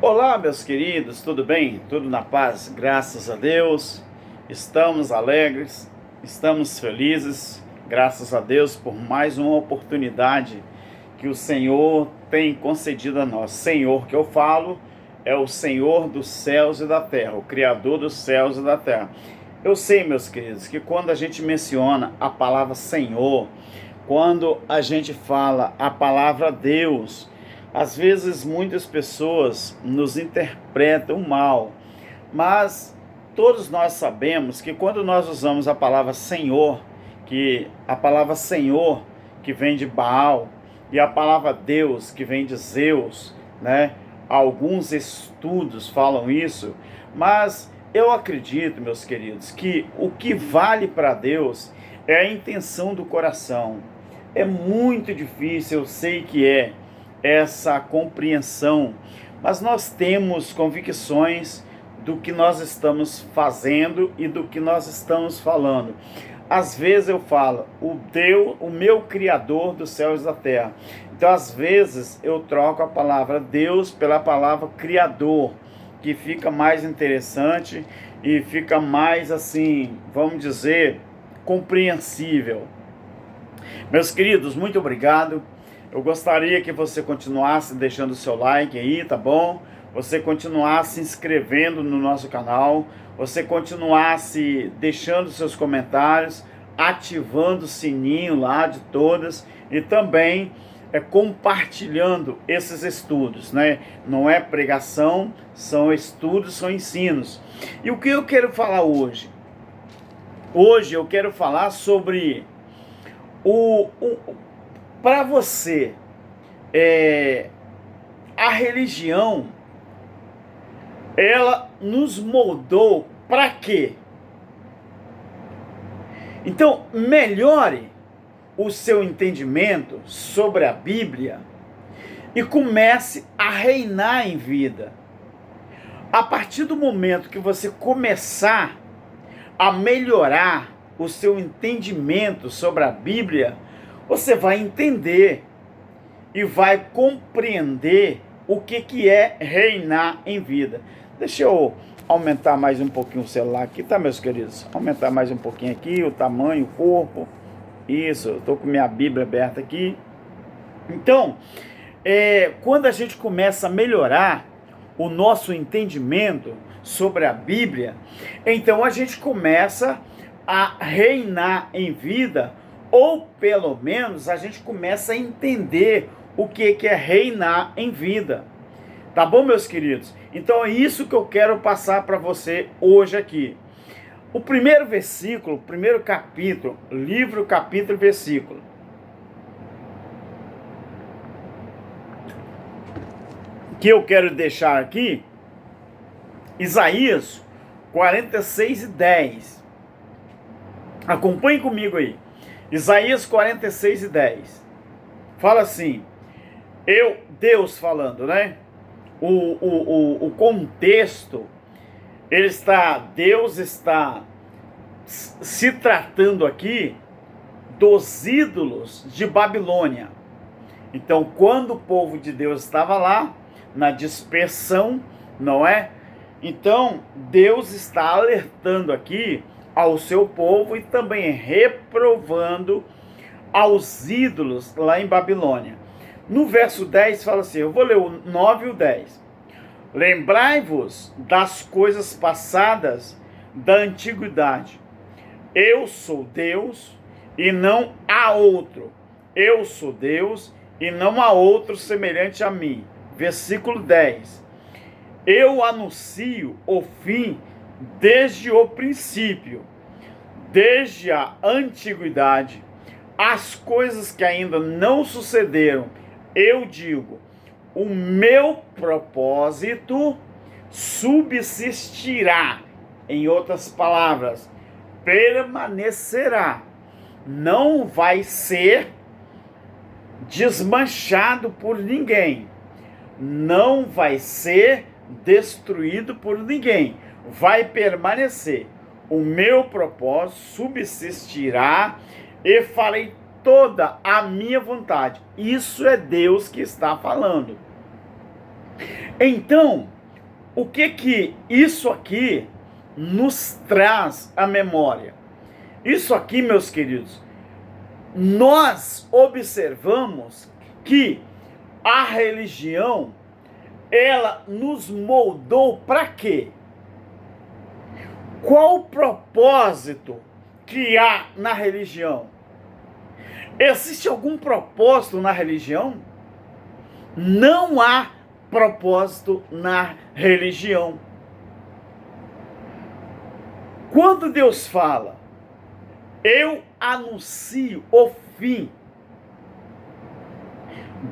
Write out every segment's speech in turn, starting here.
Olá, meus queridos, tudo bem? Tudo na paz? Graças a Deus. Estamos alegres, estamos felizes, graças a Deus por mais uma oportunidade que o Senhor tem concedido a nós. Senhor que eu falo é o Senhor dos céus e da terra, o Criador dos céus e da terra. Eu sei, meus queridos, que quando a gente menciona a palavra Senhor, quando a gente fala a palavra Deus, às vezes muitas pessoas nos interpretam mal, mas todos nós sabemos que quando nós usamos a palavra Senhor, que a palavra Senhor que vem de Baal e a palavra Deus que vem de Zeus, né? Alguns estudos falam isso, mas eu acredito, meus queridos, que o que vale para Deus é a intenção do coração. É muito difícil, eu sei que é, essa compreensão, mas nós temos convicções do que nós estamos fazendo e do que nós estamos falando. Às vezes eu falo, o Deus, o meu Criador dos céus e da terra. Então, às vezes, eu troco a palavra Deus pela palavra Criador, que fica mais interessante e fica mais, assim, vamos dizer, compreensível. Meus queridos, muito obrigado. Eu gostaria que você continuasse deixando o seu like aí, tá bom? Você continuasse se inscrevendo no nosso canal, você continuasse deixando seus comentários, ativando o sininho lá de todas e também compartilhando esses estudos, né? Não é pregação, são estudos, são ensinos. E o que eu quero falar hoje? Hoje eu quero falar sobre para você, a religião, ela nos moldou para quê? Então, melhore o seu entendimento sobre a Bíblia e comece a reinar em vida. A partir do momento que você começar a melhorar o seu entendimento sobre a Bíblia, você vai entender e vai compreender o que é reinar em vida. Deixa eu aumentar mais um pouquinho o celular aqui, tá, meus queridos? Aumentar mais um pouquinho aqui, o tamanho, o corpo. Isso, eu tô com minha Bíblia aberta aqui. Então, quando a gente começa a melhorar o nosso entendimento sobre a Bíblia, então a gente começa a reinar em vida, ou pelo menos a gente começa a entender o que é reinar em vida. Tá bom, meus queridos? Então é isso que eu quero passar para você hoje aqui. O primeiro versículo, o primeiro capítulo, livro, capítulo e versículo, que eu quero deixar aqui, Isaías 46:10. Acompanhe comigo aí. Isaías 46:10. Fala assim, Deus falando, né? O contexto, Deus está se tratando aqui dos ídolos de Babilônia. Então, quando o povo de Deus estava lá, na dispersão, não é? Então, Deus está alertando aqui ao seu povo e também reprovando aos ídolos lá em Babilônia. No verso 10 fala assim, eu vou ler o 9 e o 10. Lembrai-vos das coisas passadas da antiguidade. Eu sou Deus e não há outro. Eu sou Deus e não há outro semelhante a mim. Versículo 10. Eu anuncio o fim desde o princípio, desde a antiguidade, as coisas que ainda não sucederam. Eu digo, o meu propósito subsistirá. Em outras palavras, permanecerá. Não vai ser desmanchado por ninguém. Não vai ser destruído por ninguém. Vai permanecer. O meu propósito subsistirá e farei toda a minha vontade. Isso é Deus que está falando. Então, o que isso aqui nos traz à memória? Isso aqui, meus queridos, nós observamos que a religião, ela nos moldou para quê? Qual o propósito que há na religião? Existe algum propósito na religião? Não há propósito na religião. Quando Deus fala, eu anuncio o fim,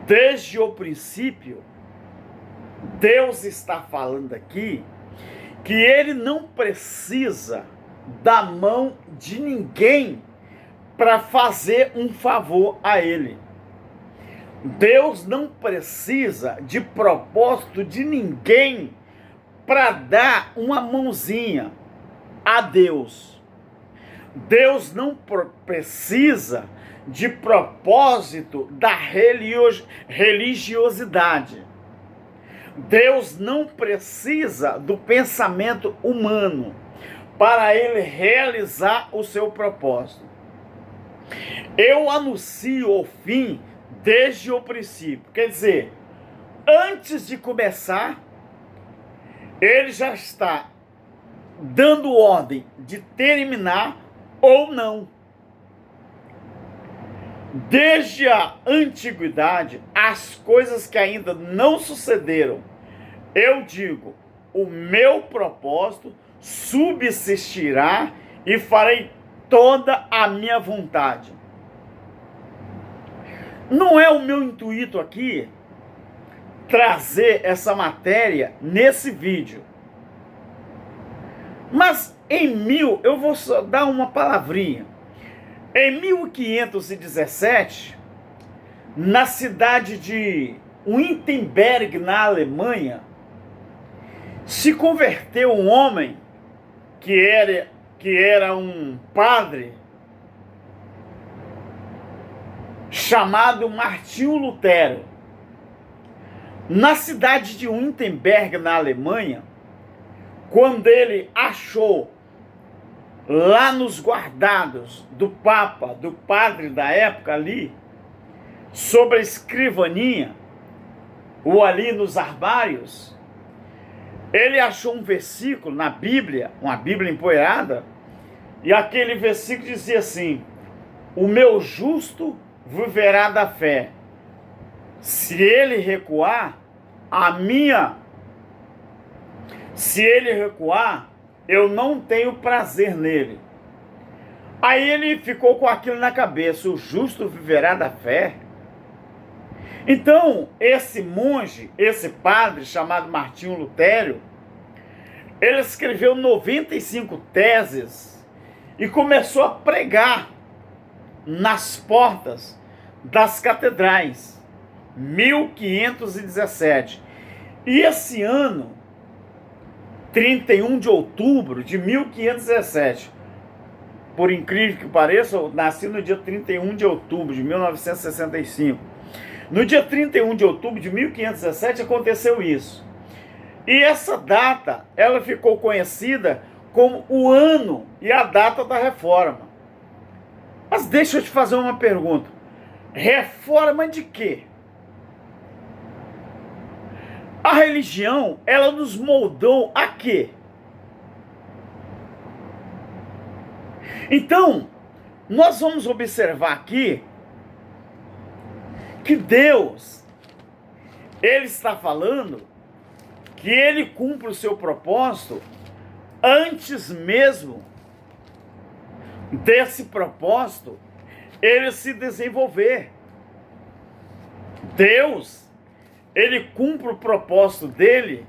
desde o princípio, Deus está falando aqui que ele não precisa da mão de ninguém para fazer um favor a ele. Deus não precisa de propósito de ninguém para dar uma mãozinha a Deus. Deus não precisa de propósito da religiosidade. Deus não precisa do pensamento humano para ele realizar o seu propósito. Eu anuncio o fim desde o princípio. Quer dizer, antes de começar, ele já está dando ordem de terminar ou não. Desde a antiguidade, as coisas que ainda não sucederam, eu digo, o meu propósito subsistirá e farei toda a minha vontade. Não é o meu intuito aqui trazer essa matéria nesse vídeo. Mas eu vou só dar uma palavrinha. Em 1517, na cidade de Wittenberg, na Alemanha, se converteu um homem que era um padre chamado Martinho Lutero. Na cidade de Wittenberg, na Alemanha, quando ele achou lá nos guardados do Papa, do padre da época ali, sobre a escrivaninha, ou ali nos armários, ele achou um versículo na Bíblia, uma Bíblia empoeirada, e aquele versículo dizia assim: o meu justo viverá da fé. Se ele recuar, eu não tenho prazer nele. Aí ele ficou com aquilo na cabeça: o justo viverá da fé. Então, esse monge, esse padre chamado Martinho Lutero, ele escreveu 95 teses e começou a pregar nas portas das catedrais. 1517. E esse ano, 31 de outubro de 1517, por incrível que pareça, eu nasci no dia 31 de outubro de 1965. No dia 31 de outubro de 1517 aconteceu isso. E essa data, ela ficou conhecida como o ano e a data da reforma. Mas deixa eu te fazer uma pergunta. Reforma de quê? A religião, ela nos moldou a quê? Então, nós vamos observar aqui que Deus, ele está falando que ele cumpre o seu propósito antes mesmo desse propósito ele se desenvolver. Deus, ele cumpre o propósito dele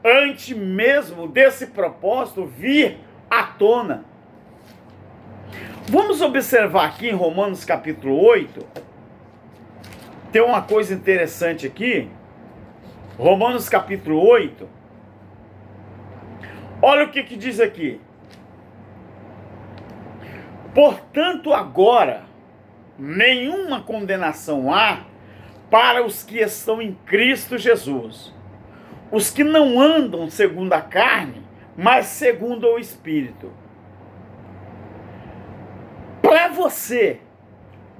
antes mesmo desse propósito vir à tona. Vamos observar aqui em Romanos capítulo 8, tem uma coisa interessante aqui. Romanos capítulo 8, olha o que diz aqui. Portanto, agora, nenhuma condenação há para os que estão em Cristo Jesus. os que não andam segundo a carne, mas segundo o Espírito. Para você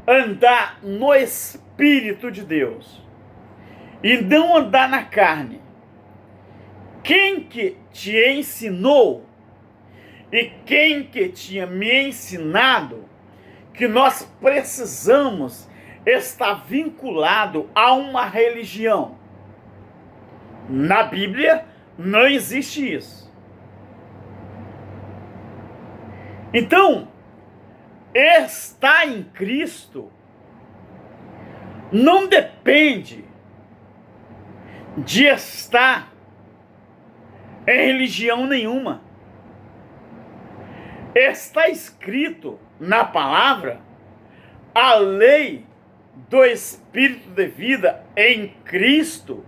andar no Espírito de Deus e não andar na carne, quem que te ensinou e quem que tinha me ensinado que nós precisamos estar vinculado a uma religião? Na Bíblia não existe isso. Então, estar em Cristo não depende de estar em religião nenhuma. Está escrito na palavra: a lei do Espírito de vida em Cristo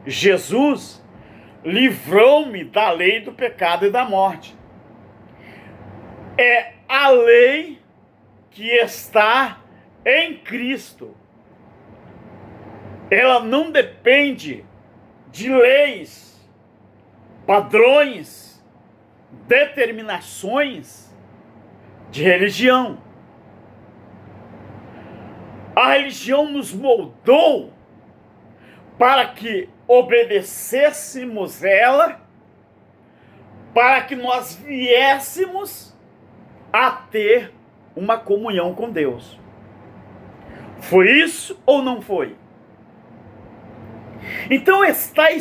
Jesus livrou-me da lei do pecado e da morte. É a lei que está em Cristo. Ela não depende de leis, padrões, determinações de religião. A religião nos moldou para que obedecêssemos ela, para que nós viéssemos a ter uma comunhão com Deus. Foi isso ou não foi? Então, estar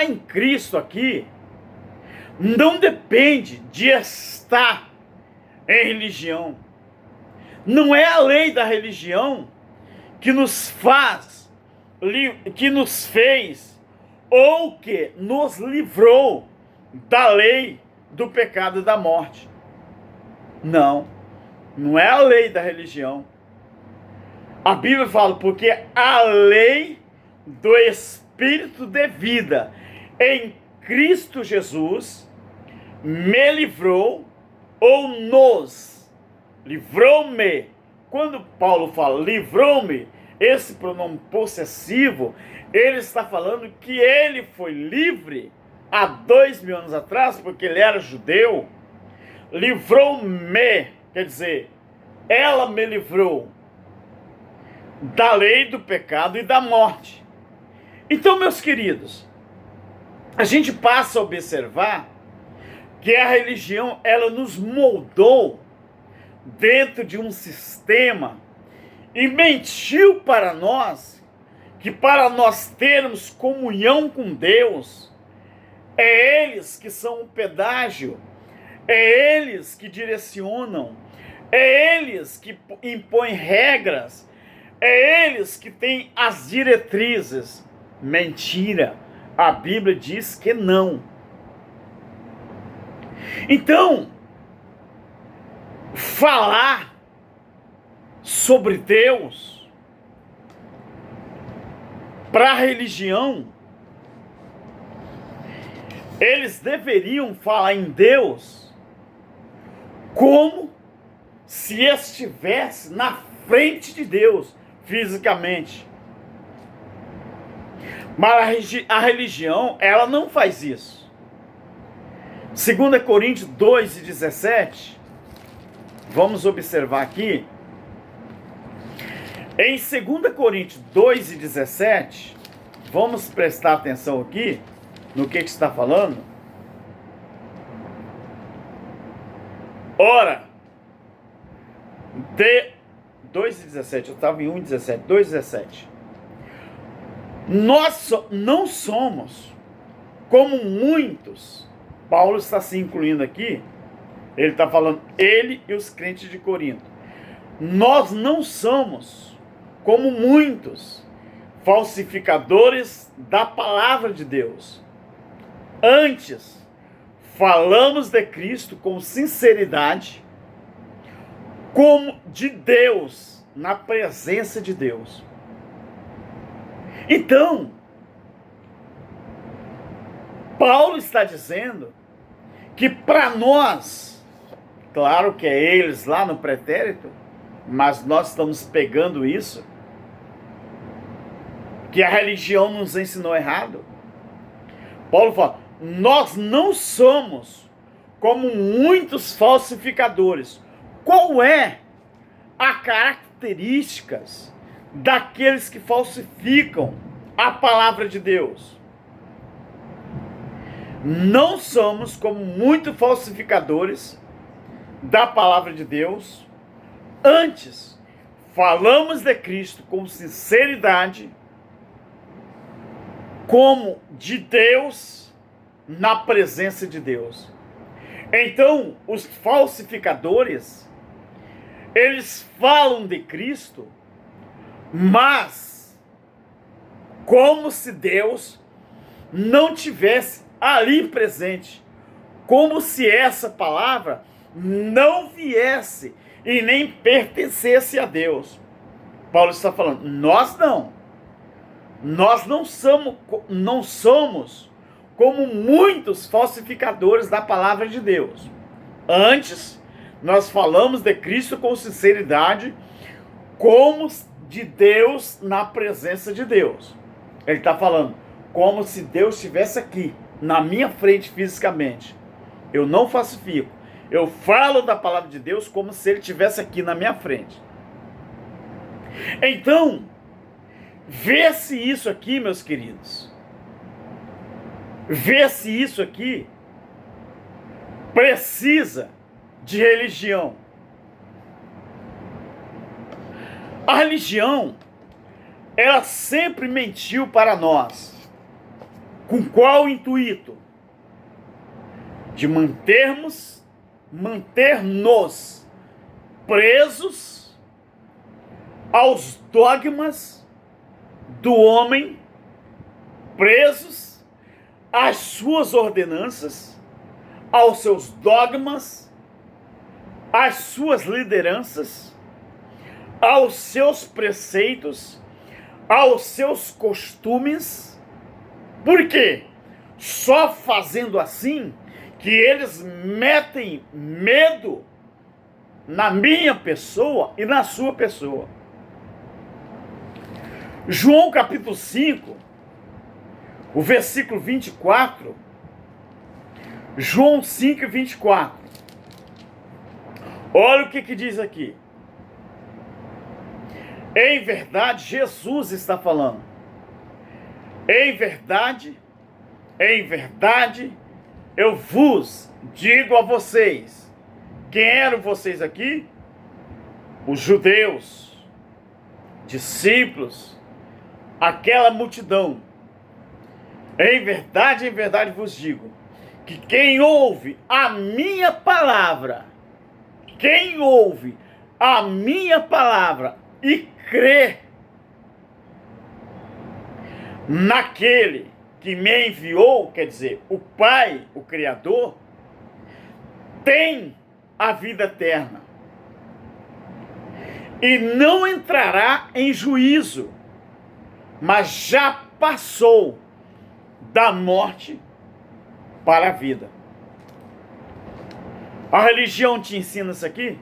em Cristo aqui não depende de estar em religião. Não é a lei da religião que nos fez ou que nos livrou da lei do pecado e da morte. Não, não é a lei da religião. A Bíblia fala, porque a lei do Espírito de vida em Cristo Jesus me livrou, ou nos livrou-me. Quando Paulo fala livrou-me, esse pronome possessivo, ele está falando que ele foi livre há 2000 anos atrás, porque ele era judeu. Livrou-me, quer dizer, ela me livrou da lei do pecado e da morte. Então, meus queridos, a gente passa a observar que a religião, ela nos moldou dentro de um sistema e mentiu para nós que para nós termos comunhão com Deus, é eles que são o pedágio, é eles que direcionam, é eles que impõem regras, é eles que têm as diretrizes. Mentira, a Bíblia diz que não. Então, falar sobre Deus para a religião, eles deveriam falar em Deus como se estivesse na frente de Deus fisicamente. Mas a religião, ela não faz isso. 2 Coríntios 2:17, vamos observar aqui. Em 2 Coríntios 2:17, vamos prestar atenção aqui no que está falando. Ora, 2:17, eu estava em 1:17, 2:17. Nós não somos como muitos. Paulo está se incluindo aqui. Ele está falando, ele e os crentes de Corinto. Nós não somos como muitos falsificadores da palavra de Deus. Antes, falamos de Cristo com sinceridade, como de Deus, na presença de Deus. Então, Paulo está dizendo que para nós, claro que é eles lá no pretérito, mas nós estamos pegando isso, que a religião nos ensinou errado. Paulo fala, nós não somos como muitos falsificadores. Qual é a características daqueles que falsificam a palavra de Deus? Não somos como muitos falsificadores da palavra de Deus. Antes, falamos de Cristo com sinceridade, como de Deus, na presença de Deus. Então, os falsificadores, eles falam de Cristo, mas como se Deus não tivesse ali presente, como se essa palavra não viesse e nem pertencesse a Deus. Paulo está falando, nós não somos como muitos falsificadores da palavra de Deus. Antes, nós falamos de Cristo com sinceridade, como de Deus na presença de Deus. Ele está falando, como se Deus estivesse aqui, na minha frente fisicamente. Eu não falsifico. Eu falo da palavra de Deus como se Ele estivesse aqui na minha frente. Então, vê-se isso aqui, meus queridos. Vê-se isso aqui precisa de religião. A religião, ela sempre mentiu para nós. Com qual intuito? De manter-nos presos aos dogmas do homem, presos às suas ordenanças, aos seus dogmas, às suas lideranças, aos seus preceitos, aos seus costumes. Por quê? Só fazendo assim que eles metem medo na minha pessoa e na sua pessoa. João capítulo 5, o versículo 24. João 5, 24. Olha o que diz aqui. Em verdade, Jesus está falando. Em verdade, eu vos digo a vocês. Quem eram vocês aqui? Os judeus, discípulos, aquela multidão. Em verdade vos digo, que quem ouve a minha palavra, e crê naquele que me enviou, quer dizer, o Pai, o Criador, tem a vida eterna e não entrará em juízo, mas já passou da morte para a vida. A religião te ensina isso aqui?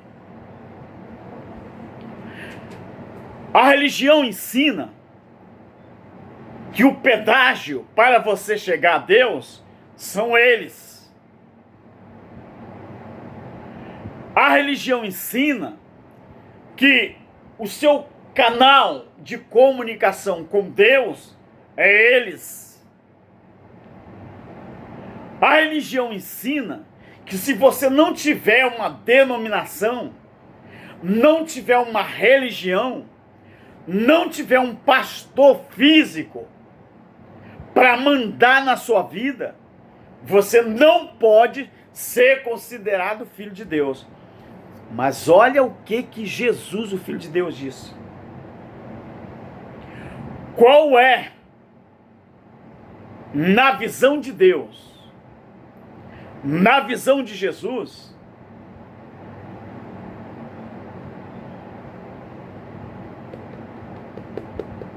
A religião ensina que o pedágio para você chegar a Deus são eles. A religião ensina que o seu canal de comunicação com Deus é eles. A religião ensina que se você não tiver uma denominação, não tiver uma religião, não tiver um pastor físico para mandar na sua vida, você não pode ser considerado filho de Deus. Mas olha o que Jesus, o Filho de Deus, disse. Qual é, na visão de Deus, na visão de Jesus,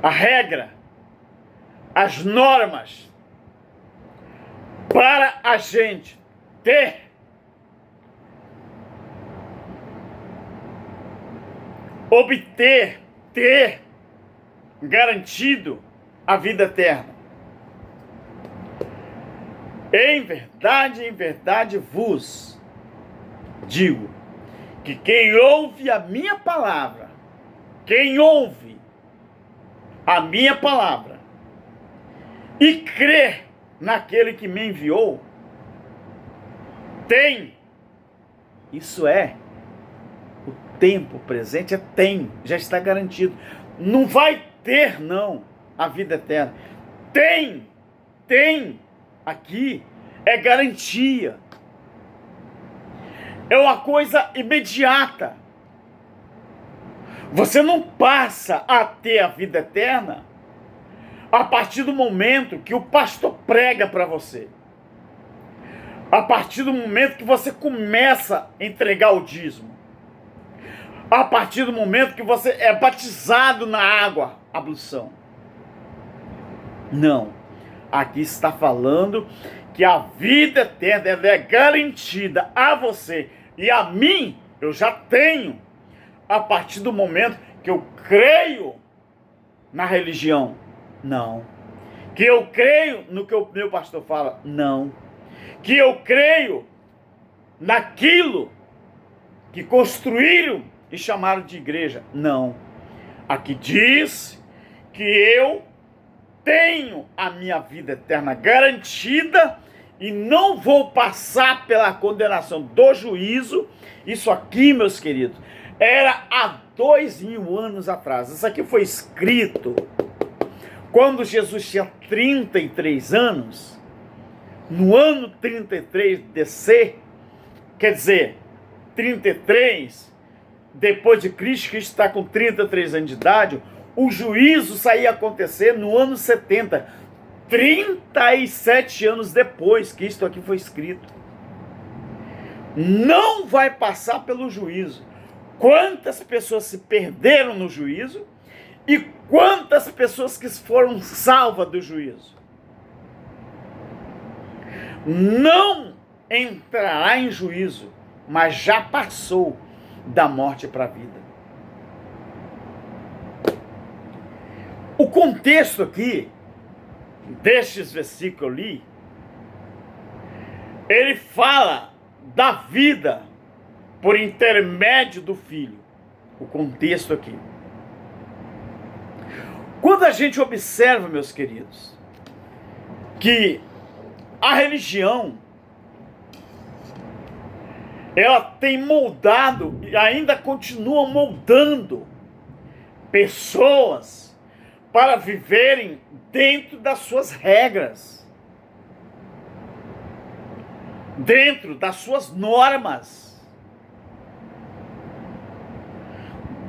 a regra, as normas para a gente ter garantido a vida eterna. em verdade vos digo que quem ouve a minha palavra, quem ouve a minha palavra e crê naquele que me enviou, tem, isso é, o tempo presente já está garantido. Não vai ter, não, a vida eterna. Tem, aqui, é garantia. É uma coisa imediata. Você não passa a ter a vida eterna a partir do momento que o pastor prega para você. A partir do momento que você começa a entregar o dízimo. A partir do momento que você é batizado na água, ablução. Não. Aqui está falando que a vida eterna é garantida a você e a mim, eu já tenho, a partir do momento que eu creio na religião. Não. Que eu creio no que o meu pastor fala. Não. Que eu creio naquilo que construíram e chamaram de igreja. Não. Aqui diz que eu tenho a minha vida eterna garantida e não vou passar pela condenação do juízo. Isso aqui, meus queridos, era há 2000 anos atrás. Isso aqui foi escrito quando Jesus tinha 33 anos. No ano 33 DC, quer dizer, 33 depois de Cristo, que está com 33 anos de idade, o juízo saía a acontecer no ano 70, 37 anos depois que isto aqui foi escrito. Não vai passar pelo juízo. Quantas pessoas se perderam no juízo e quantas pessoas que foram salvas do juízo? Não entrará em juízo, mas já passou da morte para a vida. O contexto aqui, destes versículos que eu li, ele fala da vida por intermédio do Filho. O contexto aqui. Quando a gente observa, meus queridos, que a religião, ela tem moldado e ainda continua moldando pessoas para viverem dentro das suas regras, dentro das suas normas,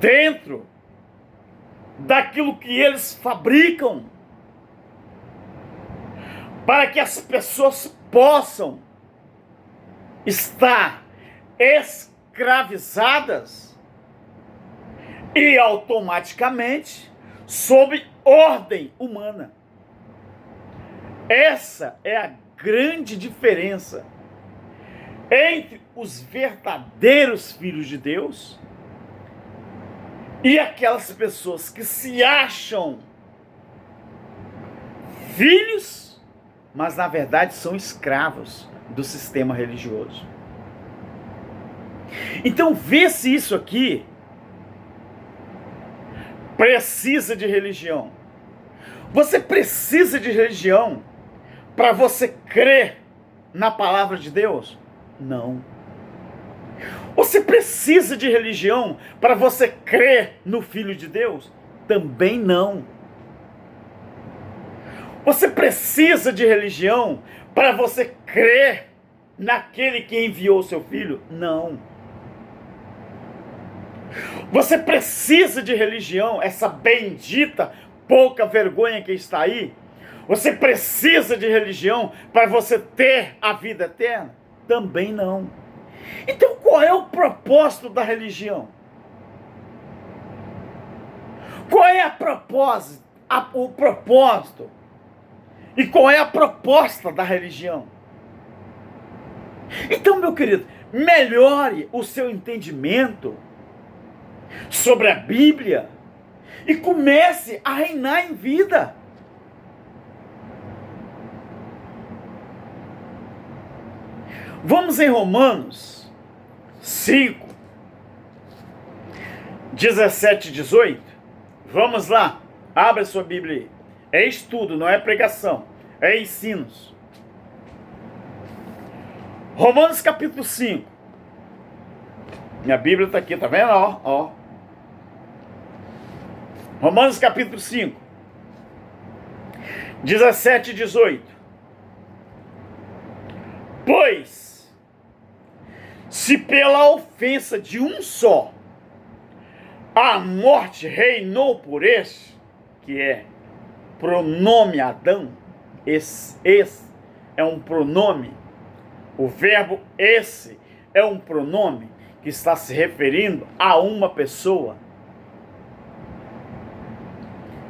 dentro daquilo que eles fabricam, para que as pessoas possam estar escravizadas e automaticamente sob ordem humana. Essa é a grande diferença entre os verdadeiros filhos de Deus e aquelas pessoas que se acham filhos, mas na verdade são escravos do sistema religioso. Então, vê-se isso aqui precisa de religião. Você precisa de religião para você crer na palavra de Deus? Não. Você precisa de religião para você crer no Filho de Deus? Também não. Você precisa de religião para você crer naquele que enviou seu Filho? Não. Você precisa de religião, essa bendita pouca vergonha que está aí? Você precisa de religião para você ter a vida eterna? Também não. Então qual é o propósito da religião? Qual é o propósito? E qual é a proposta da religião? Então, meu querido, melhore o seu entendimento sobre a Bíblia e comece a reinar em vida. Vamos em Romanos 5, 17 e 18. Vamos lá. Abra sua Bíblia aí. É estudo, não é pregação. É ensinos. Romanos capítulo 5. Minha Bíblia está aqui, tá vendo? Ó. Romanos capítulo 5. 17 e 18. Pois, se pela ofensa de um só a morte reinou por este, que é pronome Adão, esse é um pronome, o verbo esse é um pronome que está se referindo a uma pessoa.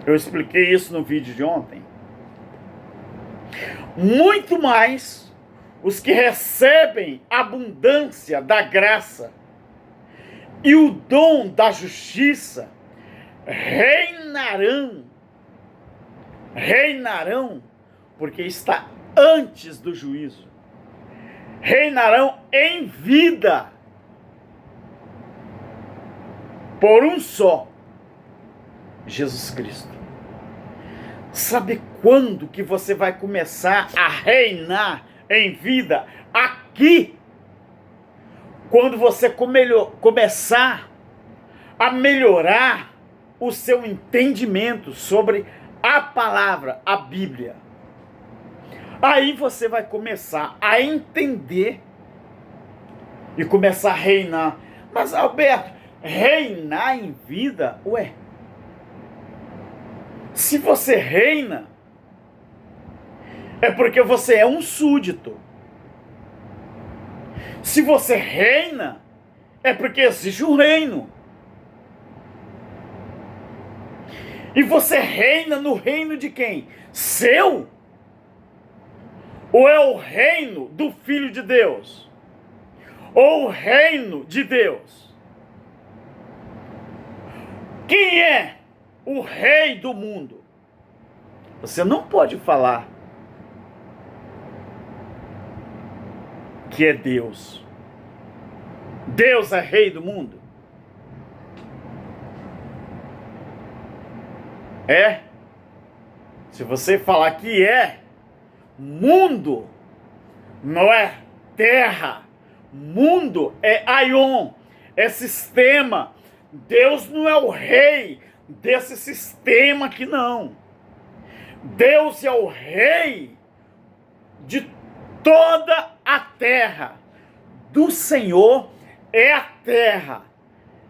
Eu expliquei isso no vídeo de ontem. Muito mais os que recebem abundância da graça e o dom da justiça reinarão, porque está antes do juízo, reinarão em vida por um só, Jesus Cristo. Sabe quando que você vai começar a reinar em vida? Aqui. Quando você começar a melhorar o seu entendimento sobre a palavra, a Bíblia. Aí você vai começar a entender e começar a reinar. Mas, Alberto, reinar em vida? Ué, se você reina, é porque você é um súdito. Se você reina, é porque existe um reino. E você reina no reino de quem? Seu? Ou é o reino do Filho de Deus? Ou o reino de Deus? Quem é o rei do mundo? Você não pode falar que é Deus. Deus é rei do mundo? É. Se você falar que é, mundo não é terra. Mundo é aion, é sistema. Deus não é o rei desse sistema aqui, não. Deus é o rei de toda a terra. Do Senhor é a terra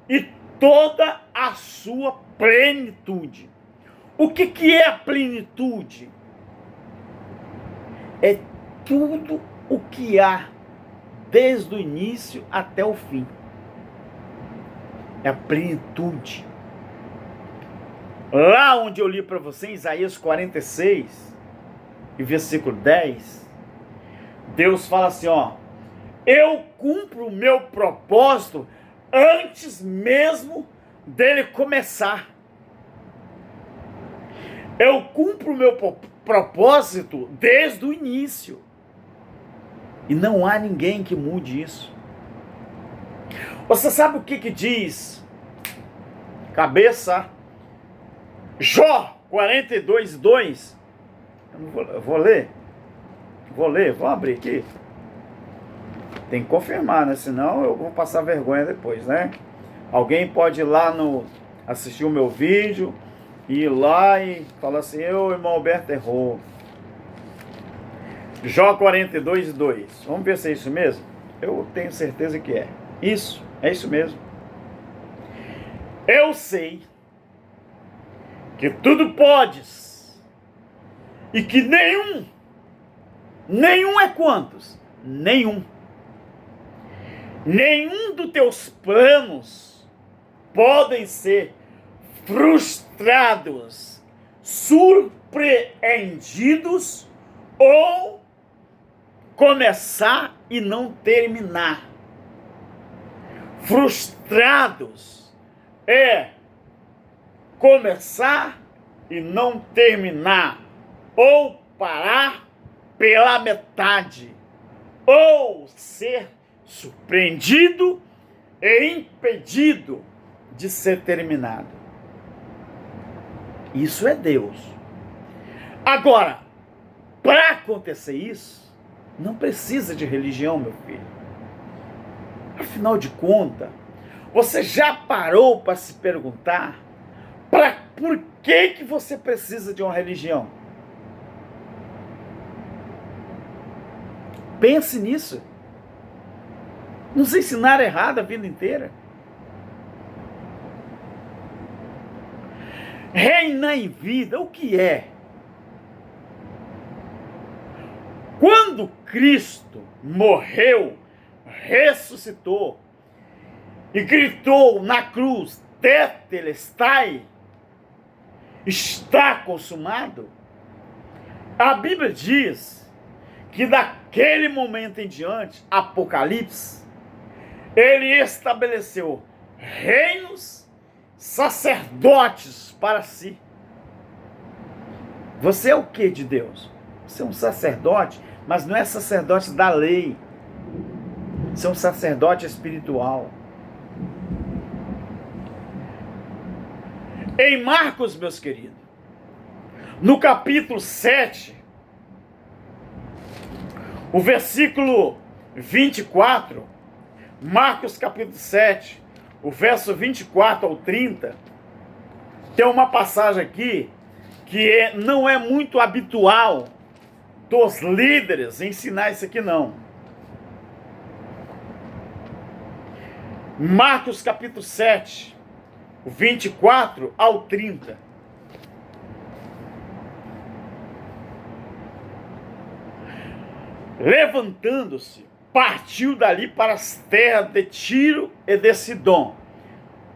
e toda a sua plenitude. O que é a plenitude? É tudo o que há, desde o início até o fim. É a plenitude. Lá onde eu li para você, em Isaías 46, e versículo 10, Deus fala assim, ó: eu cumpro o meu propósito antes mesmo dele começar. Eu cumpro o meu propósito desde o início. E não há ninguém que mude isso. Você sabe o que diz? Cabeça. Jó 42:2. Eu vou ler. Vou abrir aqui. Tem que confirmar, né? Senão eu vou passar vergonha depois, né? Alguém pode ir lá assistir o meu vídeo, ir lá e falar assim: o irmão Alberto errou. Jó 42:2. Vamos ver se é isso mesmo? Eu tenho certeza que é. É isso mesmo. Eu sei que tudo podes e que nenhum é quantos? Nenhum dos teus planos podem ser frustrados, surpreendidos ou começar e não terminar. Frustrados é começar e não terminar, ou parar pela metade, ou ser surpreendido e impedido de ser terminado. Isso é Deus. Agora, para acontecer isso, não precisa de religião, meu filho. Afinal de contas, você já parou para se perguntar por que você precisa de uma religião? Pense nisso. Nos ensinaram errado a vida inteira. Reinar em vida, o que é? Quando Cristo morreu, ressuscitou e gritou na cruz, Tetelestai, está consumado, a Bíblia diz que daquele momento em diante, Apocalipse, ele estabeleceu reinos, sacerdotes para si. Você é o que de Deus? Você é um sacerdote, mas não é sacerdote da lei. Você é um sacerdote espiritual. Em Marcos, meus queridos, no capítulo 7, o versículo 24, Marcos capítulo 7, o verso 24 ao 30, tem uma passagem aqui que não é muito habitual dos líderes ensinar isso aqui não. Marcos capítulo 7, 24 ao 30. Levantando-se, partiu dali para as terras de Tiro e de Sidom,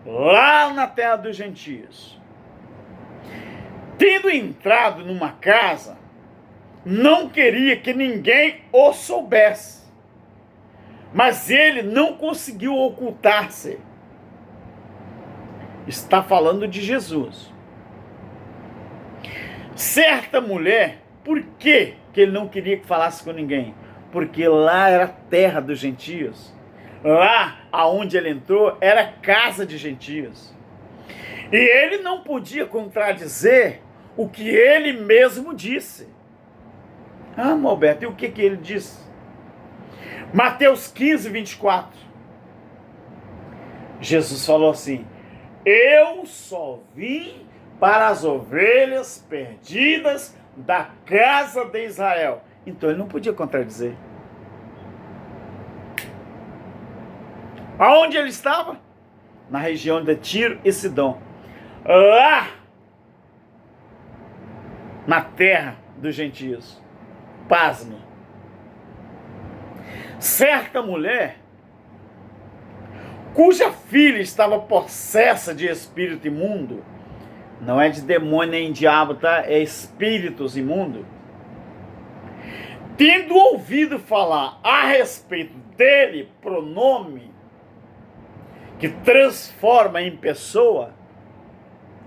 lá na terra dos gentios. Tendo entrado numa casa, não queria que ninguém o soubesse, mas ele não conseguiu ocultar-se. Está falando de Jesus. Certa mulher, por que ele não queria que falasse com ninguém? Porque lá era a terra dos gentios. Lá aonde ele entrou era casa de gentios. E ele não podia contradizer o que ele mesmo disse. Ah, Alberto, e o que ele disse? Mateus 15, 24. Jesus falou assim: eu só vim para as ovelhas perdidas da casa de Israel. Então ele não podia contradizer. Aonde ele estava? Na região de Tiro e Sidom. Lá, na terra dos gentios. Pasme. Certa mulher, cuja filha estava possessa de espírito imundo, não é de demônio nem diabo, tá? É espíritos imundos. Tendo ouvido falar a respeito dele, pronome, que transforma em pessoa,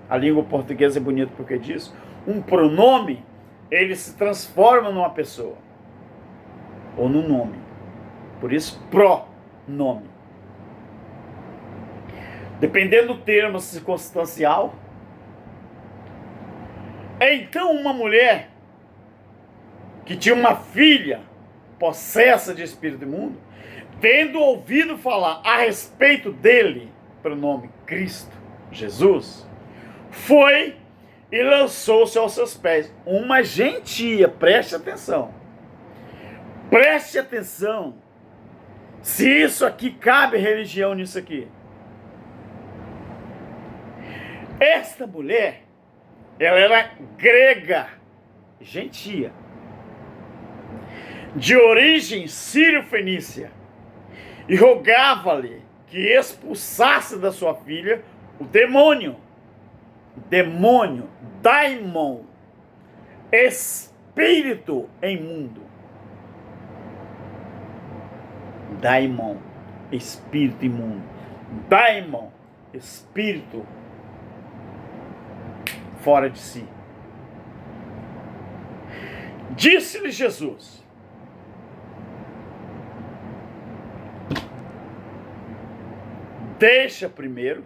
a língua portuguesa é bonita porque diz, um pronome, ele se transforma numa pessoa, ou num nome, por isso pronome. Dependendo do termo circunstancial. Então uma mulher que tinha uma filha possessa de espírito imundo, tendo ouvido falar a respeito dele, pelo nome Cristo, Jesus, foi e lançou-se aos seus pés. Uma gentia, preste atenção. Preste atenção. Se isso aqui cabe religião nisso aqui. Esta mulher, ela era grega, gentia, de origem sírio-fenícia, e rogava-lhe que expulsasse da sua filha o demônio, daimon, espírito imundo. Daimon, espírito imundo. Daimon, espírito fora de si. Disse-lhe Jesus: deixa primeiro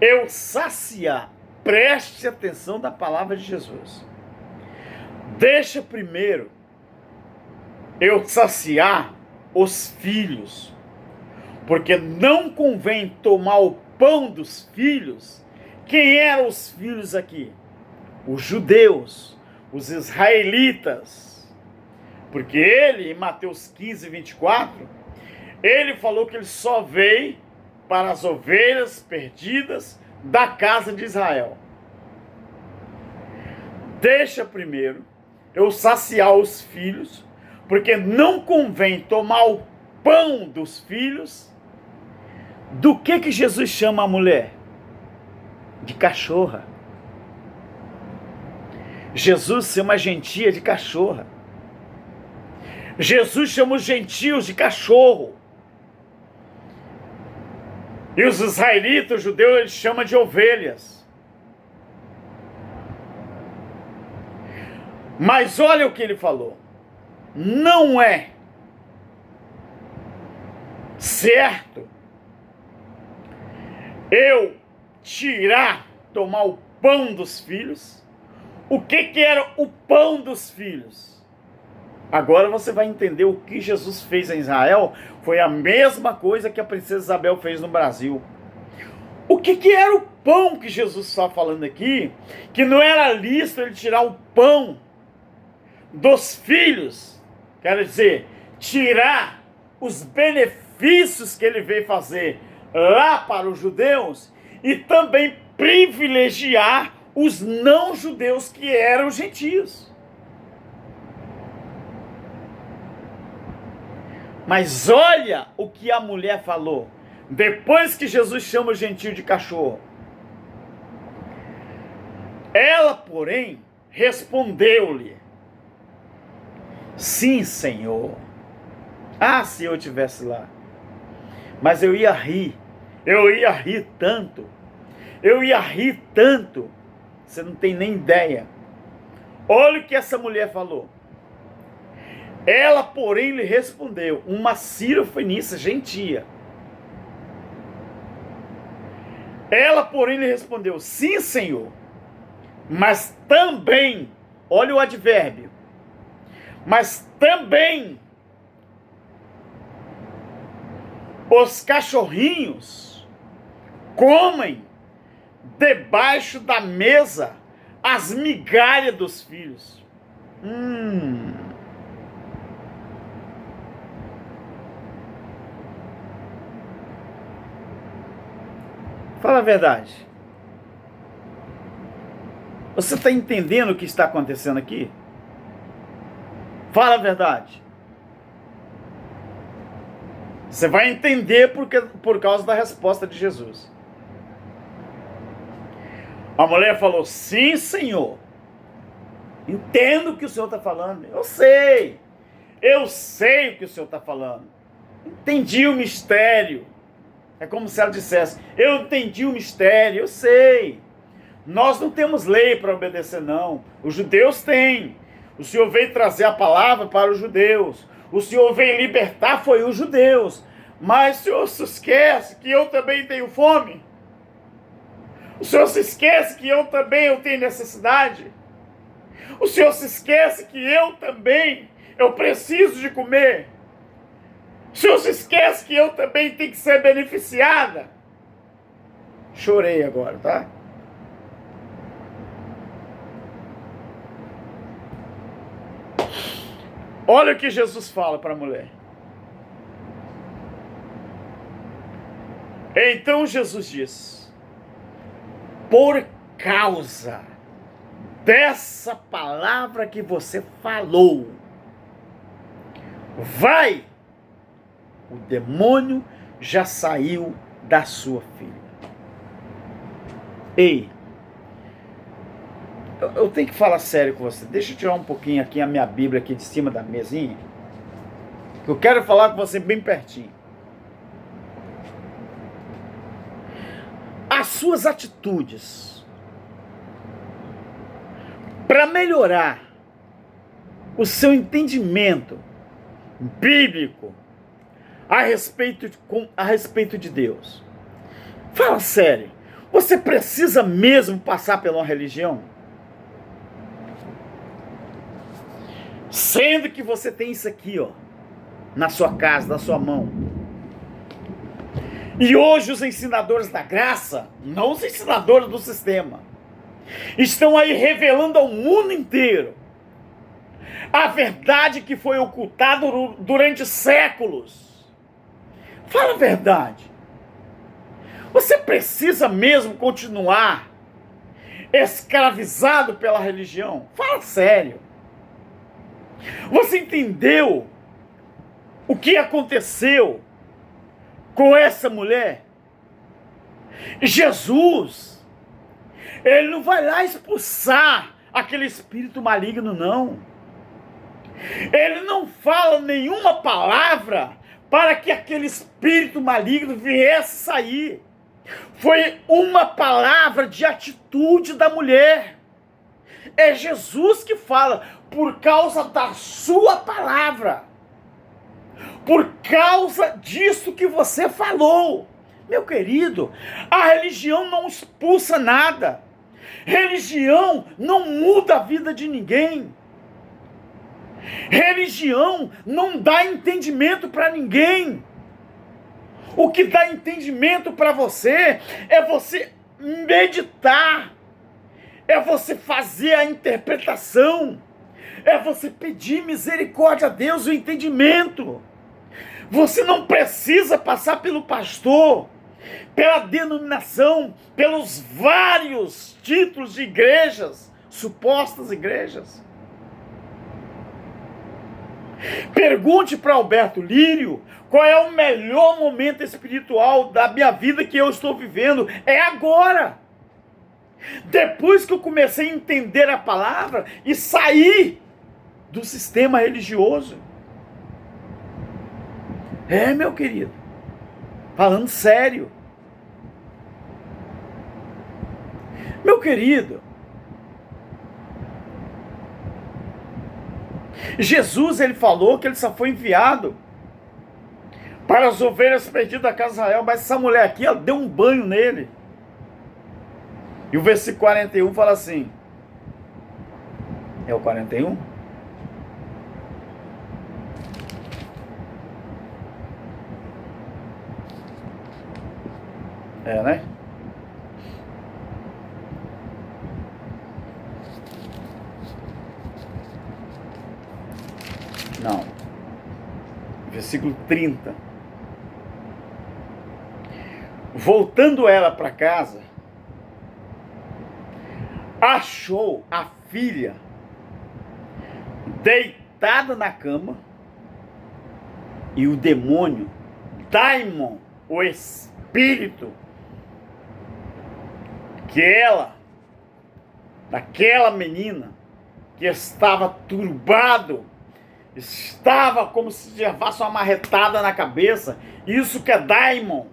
eu saciar, preste atenção na palavra de Jesus, deixa primeiro eu saciar os filhos, porque não convém tomar o pão dos filhos. Quem eram os filhos aqui? Os judeus, os israelitas, porque ele, em Mateus 15, 24, ele falou que ele só veio para as ovelhas perdidas da casa de Israel. Deixa primeiro eu saciar os filhos, porque não convém tomar o pão dos filhos. Do que Jesus chama a mulher? De cachorra. Jesus chama a gentia de cachorra. Jesus chama os gentios de cachorro. E os israelitas, os judeus, eles chamam de ovelhas. Mas olha o que ele falou. Não é certo eu tomar o pão dos filhos. O que era o pão dos filhos? Agora você vai entender o que Jesus fez em Israel. Foi a mesma coisa que a princesa Isabel fez no Brasil. O que era o pão que Jesus está falando aqui? Que não era lícito ele tirar o pão dos filhos. Quer dizer, tirar os benefícios que ele veio fazer lá para os judeus e também privilegiar os não-judeus que eram gentios. Mas olha o que a mulher falou, depois que Jesus chama o gentio de cachorro. Ela, porém, respondeu-lhe: sim, Senhor. Ah, se eu estivesse lá. Mas eu ia rir tanto. Você não tem nem ideia. Olha o que essa mulher falou. Ela, porém, lhe respondeu, uma sírio-fenícia gentia. Ela, porém, lhe respondeu, sim, Senhor, mas também, olha o advérbio, mas também os cachorrinhos comem debaixo da mesa as migalhas dos filhos. Fala a verdade. Você está entendendo o que está acontecendo aqui? Fala a verdade. Você vai entender por causa da resposta de Jesus. A mulher falou, sim, Senhor. Entendo o que o Senhor está falando. Eu sei o que o Senhor está falando. Entendi o mistério. É como se ela dissesse, eu entendi o mistério, eu sei. Nós não temos lei para obedecer, não. Os judeus têm. O Senhor veio trazer a palavra para os judeus. O Senhor veio libertar, foi os judeus. Mas o Senhor se esquece que eu também tenho fome? O Senhor se esquece que eu também tenho necessidade? O Senhor se esquece que eu preciso de comer? O Senhor se esquece que eu também tenho que ser beneficiada? Chorei agora, tá? Olha o que Jesus fala para a mulher. Então Jesus diz, por causa dessa palavra que você falou, vai, o demônio já saiu da sua filha. Ei, eu tenho que falar sério com você. Deixa eu tirar um pouquinho aqui a minha Bíblia aqui de cima da mesinha. Eu quero falar com você bem pertinho. As suas atitudes para melhorar o seu entendimento bíblico a respeito de Deus, Fala sério. Você precisa mesmo passar pela uma religião? Sendo que você tem isso aqui, ó, na sua casa, na sua mão. E hoje os ensinadores da graça, não os ensinadores do sistema, estão aí revelando ao mundo inteiro a verdade que foi ocultada durante séculos. Fala a verdade. Você precisa mesmo continuar escravizado pela religião? Fala sério. Você entendeu o que aconteceu com essa mulher? Jesus, ele não vai lá expulsar aquele espírito maligno, não. Ele não fala nenhuma palavra para que aquele espírito maligno viesse sair. Foi uma palavra de atitude da mulher. É Jesus que fala, por causa da sua palavra. Por causa disso que você falou. Meu querido, a religião não expulsa nada. Religião não muda a vida de ninguém. Religião não dá entendimento para ninguém. O que dá entendimento para você é você meditar, é você fazer a interpretação, é você pedir misericórdia a Deus, o entendimento. Você não precisa passar pelo pastor, pela denominação, pelos vários títulos de igrejas, supostas igrejas. Pergunte para Alberto Lírio qual é o melhor momento espiritual da minha vida que eu estou vivendo. É agora. Depois que eu comecei a entender a palavra e sair do sistema religioso. É, meu querido. Falando sério. Meu querido. Jesus, ele falou que ele só foi enviado para as ovelhas perdidas da casa de Israel, mas essa mulher aqui, ela deu um banho nele. E o versículo 41 fala assim, é o 41? É, né? Não. Versículo 30. Voltando ela para casa, achou a filha deitada na cama e o demônio, daimon, o espírito, que ela, daquela menina que estava turbado, estava como se levasse uma marretada na cabeça. Isso que é daimon,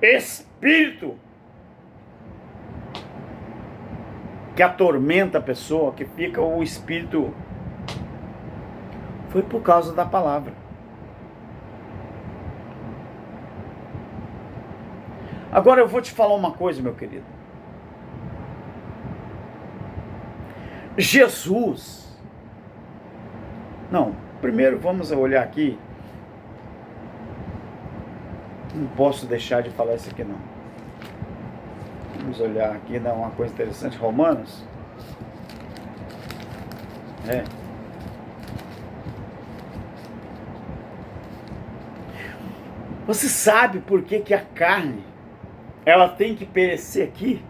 espírito, que atormenta a pessoa, que fica o espírito. Foi por causa da palavra. Agora eu vou te falar uma coisa, meu querido. Jesus. Não, primeiro vamos olhar aqui. Não posso deixar de falar isso aqui não. Vamos olhar aqui, dá uma coisa interessante. Romanos. Você sabe por que a carne, ela tem que perecer aqui?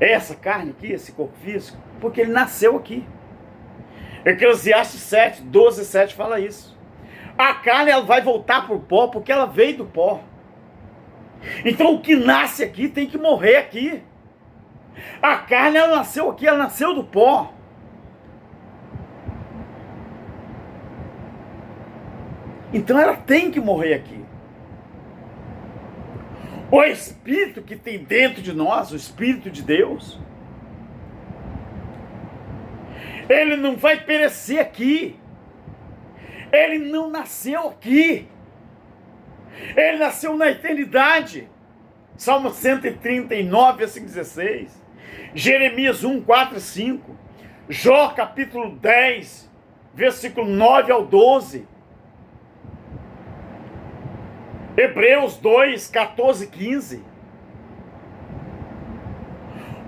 Essa carne aqui, esse corpo físico, porque ele nasceu aqui. Eclesiastes 7, 12, 7 fala isso. A carne, ela vai voltar para o pó, porque ela veio do pó. Então o que nasce aqui tem que morrer aqui. A carne, ela nasceu aqui, ela nasceu do pó. Então ela tem que morrer aqui. O Espírito que tem dentro de nós, o Espírito de Deus, ele não vai perecer aqui. Ele não nasceu aqui. Ele nasceu na eternidade. Salmo 139, versículo 16. Jeremias 1, 4 e 5. Jó capítulo 10, versículo 9 ao 12. Hebreus 2, 14 e 15.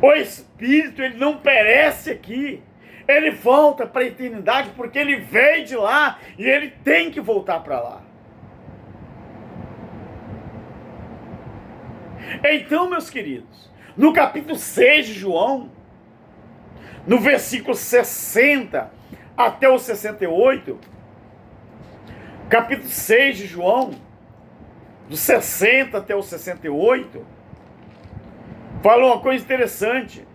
O Espírito, ele não perece aqui. Ele volta para a eternidade porque ele veio de lá e ele tem que voltar para lá. Então, meus queridos, no capítulo 6 de João, no versículo 60 até o 68, capítulo 6 de João, do 60 até o 68, fala uma coisa interessante.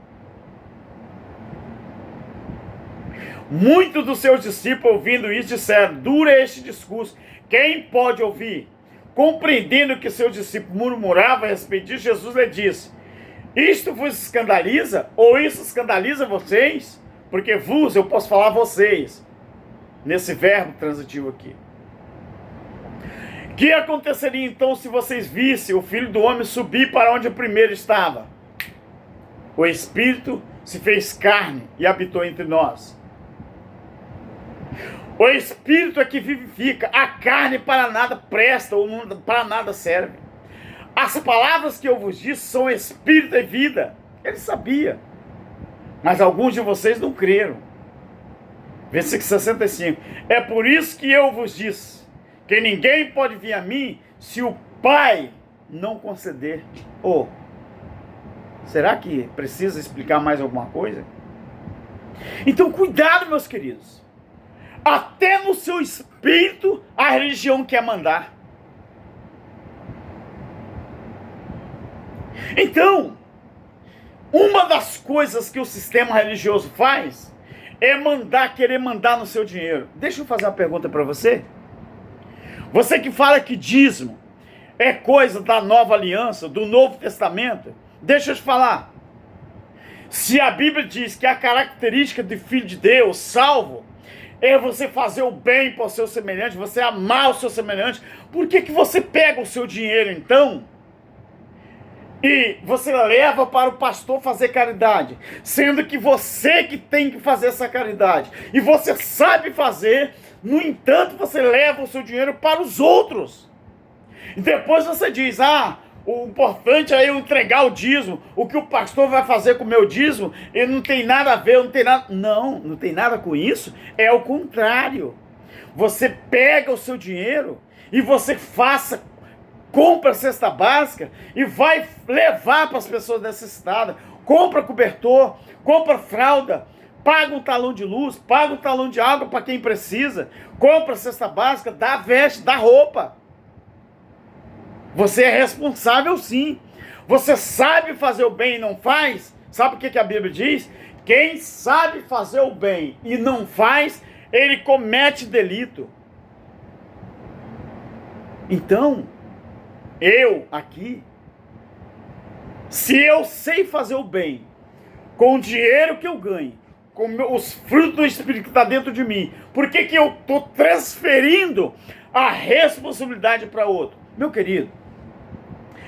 Muitos dos seus discípulos, ouvindo isso, disseram: duro é este discurso, quem pode ouvir? Compreendendo que seu discípulo murmurava a respeito disso, Jesus lhe disse: isto vos escandaliza? Ou isso escandaliza vocês? Porque vos, eu posso falar vocês, nesse verbo transitivo aqui. Que aconteceria então se vocês vissem o Filho do Homem subir para onde o primeiro estava? O Espírito se fez carne e habitou entre nós. O Espírito é que vivifica, a carne para nada presta ou para nada serve. As palavras que eu vos disse são Espírito e vida. Ele sabia, mas alguns de vocês não creram. Versículo 65. É por isso que eu vos disse que ninguém pode vir a mim se o Pai não conceder. Será que precisa explicar mais alguma coisa? Então cuidado, meus queridos. Até no seu espírito a religião quer mandar. Então, uma das coisas que o sistema religioso faz é querer mandar no seu dinheiro. Deixa eu fazer uma pergunta para você. Você que fala que dízimo é coisa da nova aliança, do Novo Testamento, deixa eu te falar. Se a Bíblia diz que a característica do Filho de Deus, salvo, é você fazer o bem para o seu semelhante, você amar o seu semelhante, por que você pega o seu dinheiro então e você leva para o pastor fazer caridade, sendo que você que tem que fazer essa caridade, e você sabe fazer, no entanto você leva o seu dinheiro para os outros, e depois você diz: o importante é eu entregar o dízimo, o que o pastor vai fazer com o meu dízimo, ele não tem nada a ver, não tem nada com isso, é o contrário. Você pega o seu dinheiro e você compra a cesta básica e vai levar para as pessoas necessitadas, compra cobertor, compra fralda, paga um talão de luz, paga um talão de água para quem precisa, compra a cesta básica, dá veste, dá roupa. Você é responsável sim. Você sabe fazer o bem e não faz? Sabe o que a Bíblia diz? Quem sabe fazer o bem e não faz, ele comete delito. Então, eu aqui, se eu sei fazer o bem, com o dinheiro que eu ganho, com os frutos do Espírito que está dentro de mim, por que eu estou transferindo a responsabilidade para outro? Meu querido,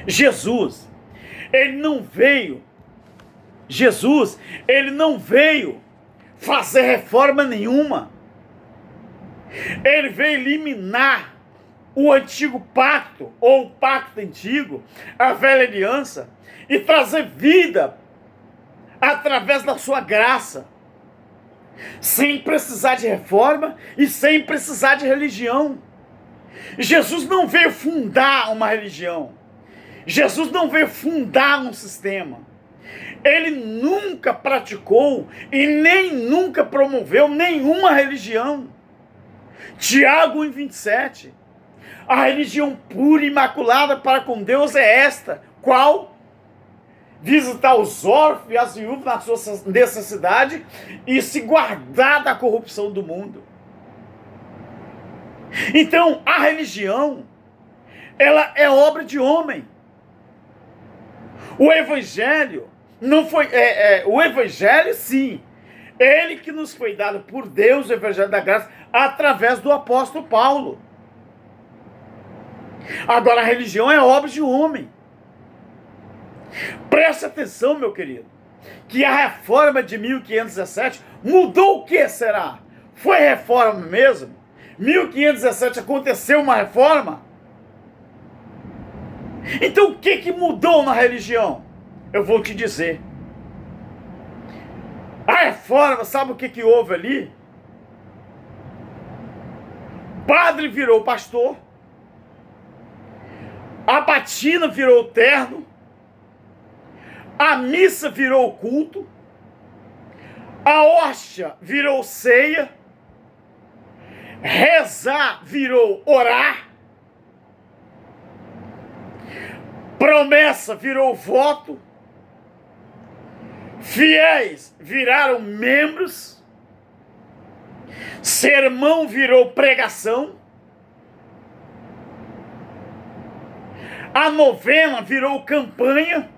Jesus, ele não veio fazer reforma nenhuma. Ele veio eliminar o antigo pacto, ou o pacto antigo, a velha aliança, e trazer vida através da sua graça, sem precisar de reforma e sem precisar de religião. Jesus não veio fundar uma religião. Jesus não veio fundar um sistema. Ele nunca praticou e nem nunca promoveu nenhuma religião. Tiago 1,27. A religião pura e imaculada para com Deus é esta. Qual? Visitar os órfãos e as viúvas na sua necessidade e se guardar da corrupção do mundo. Então, a religião, ela é obra de homem. O Evangelho não foi... o Evangelho, sim. Ele que nos foi dado por Deus, o Evangelho da Graça, através do apóstolo Paulo. Agora, a religião é obra de homem. Preste atenção, meu querido, que a reforma de 1517 mudou o que será? Foi reforma mesmo? 1517 aconteceu uma reforma? Então o que mudou na religião? Eu vou te dizer. A reforma, sabe o que houve ali? Padre virou pastor, a batina virou terno, a missa virou culto, a hóstia virou ceia, rezar virou orar, promessa virou voto, fiéis viraram membros, sermão virou pregação, a novena virou campanha,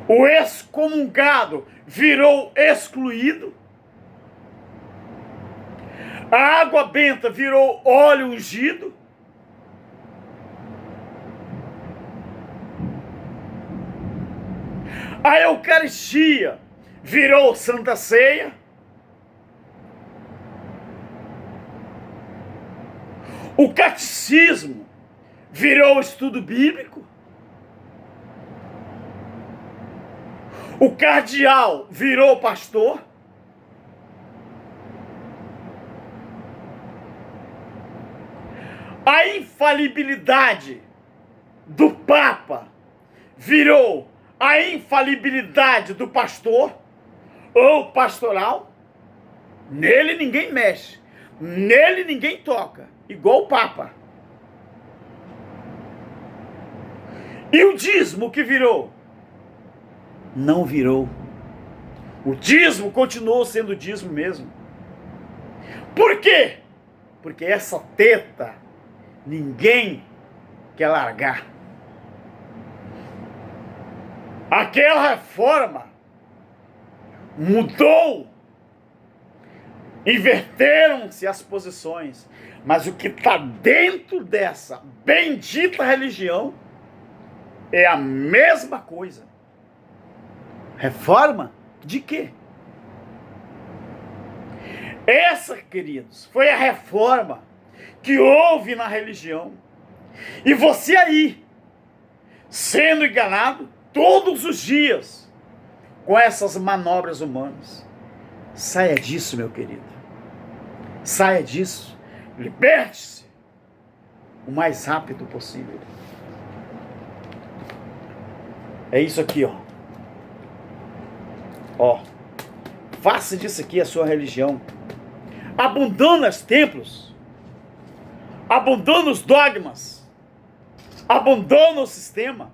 o excomungado virou excluído, a água benta virou óleo ungido, a Eucaristia virou Santa Ceia, o catecismo virou estudo bíblico, o cardeal virou pastor, a infalibilidade do Papa virou a infalibilidade do pastor ou pastoral. Nele ninguém mexe, nele ninguém toca, igual o Papa. E o dízimo que virou? Não virou. O dízimo continuou sendo dízimo mesmo. Por quê? Porque essa teta ninguém quer largar. Aquela reforma mudou, inverteram-se as posições, mas o que está dentro dessa bendita religião é a mesma coisa. Reforma de quê? Essa, queridos, foi a reforma que houve na religião. E você aí, sendo enganado todos os dias com essas manobras humanas. Saia disso, meu querido. Saia disso. Liberte-se o mais rápido possível. É isso aqui, ó. Ó. Faça disso aqui a sua religião. Abandona os templos. Abandona os dogmas. Abandona o sistema.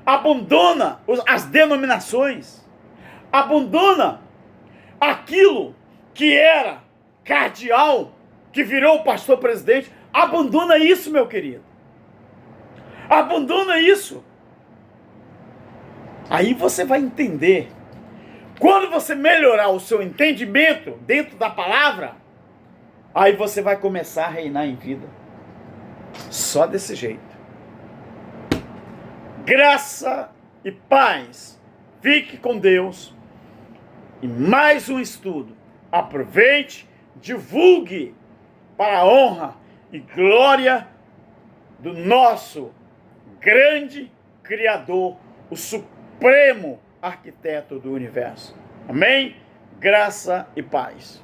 Abandona as denominações. Abandona aquilo que era cardeal, que virou pastor presidente. Abandona isso, meu querido. Abandona isso. Aí você vai entender. Quando você melhorar o seu entendimento dentro da palavra, aí você vai começar a reinar em vida. Só desse jeito. Graça e paz. Fique com Deus. E mais um estudo. Aproveite, divulgue para a honra e glória do nosso grande Criador, o Supremo Arquiteto do Universo. Amém? Graça e paz.